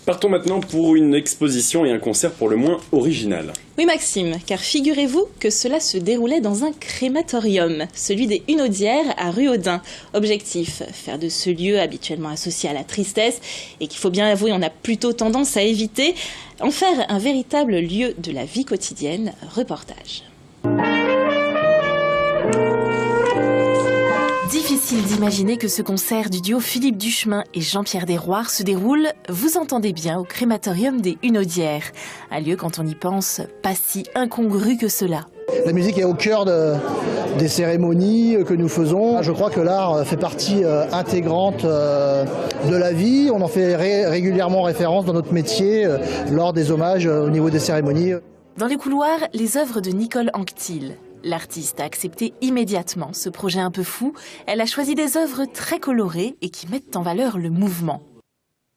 Partons maintenant pour une exposition et un concert pour le moins original. Oui Maxime, car figurez-vous que cela se déroulait dans un crématorium, celui des Hunaudières à Ruaudin. Objectif, faire de ce lieu habituellement associé à la tristesse et qu'il faut bien avouer on a plutôt tendance à éviter, en faire un véritable lieu de la vie quotidienne. Reportage. Difficile d'imaginer que ce concert du duo Philippe Duchemin et Jean-Pierre Desroires se déroule, vous entendez bien, au crématorium des Hunaudières. Un lieu, quand on y pense, pas si incongru que cela. La musique est au cœur des cérémonies que nous faisons. Je crois que l'art fait partie intégrante de la vie. On en fait régulièrement référence dans notre métier lors des hommages au niveau des cérémonies. Dans les couloirs, les œuvres de Nicole Anctil. L'artiste a accepté immédiatement ce projet un peu fou. Elle a choisi des œuvres très colorées et qui mettent en valeur le mouvement.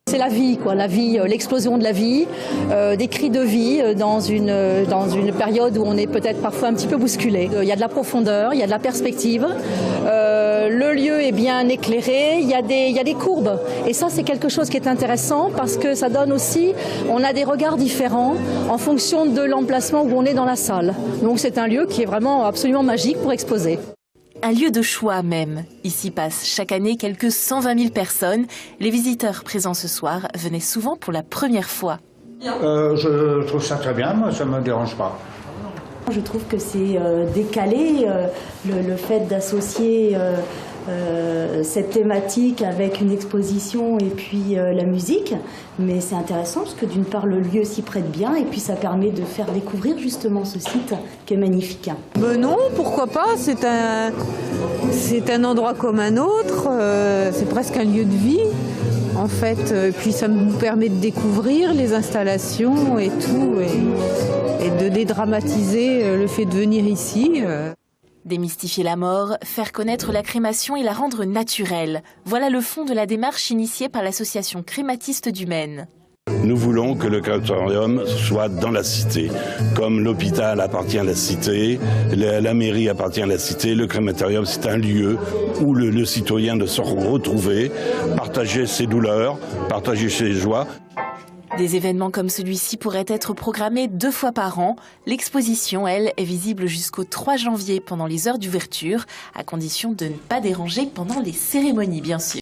C'est la vie, quoi, la vie, l'explosion de la vie, des cris de vie dans une période où on est peut-être parfois un petit peu bousculé. Il y a de la profondeur, il y a de la perspective, le lieu est bien éclairé, il y a des courbes. Et ça, c'est quelque chose qui est intéressant parce que ça donne aussi, on a des regards différents en fonction de l'emplacement où on est dans la salle. Donc c'est un lieu qui est vraiment absolument magique pour exposer. Un lieu de choix même. Ici passent chaque année quelques 120 000 personnes. Les visiteurs présents ce soir venaient souvent pour la première fois. Je trouve ça très bien, moi ça ne me dérange pas. Je trouve que c'est décalé, le fait d'associer cette thématique avec une exposition et puis la musique. Mais c'est intéressant parce que d'une part le lieu s'y prête bien et puis ça permet de faire découvrir justement ce site qui est magnifique. Non, pourquoi pas, c'est un endroit comme un autre, c'est presque un lieu de vie en fait. Puis ça nous permet de découvrir les installations et tout et de dédramatiser le fait de venir ici. Démystifier la mort, faire connaître la crémation et la rendre naturelle. Voilà le fond de la démarche initiée par l'association crématiste du Maine. Nous voulons que le crématorium soit dans la cité. Comme l'hôpital appartient à la cité, la mairie appartient à la cité, le crématorium c'est un lieu où le citoyen doit se retrouver, partager ses douleurs, partager ses joies. Des événements comme celui-ci pourraient être programmés 2 fois par an. L'exposition, elle, est visible jusqu'au 3 janvier pendant les heures d'ouverture, à condition de ne pas déranger pendant les cérémonies, bien sûr.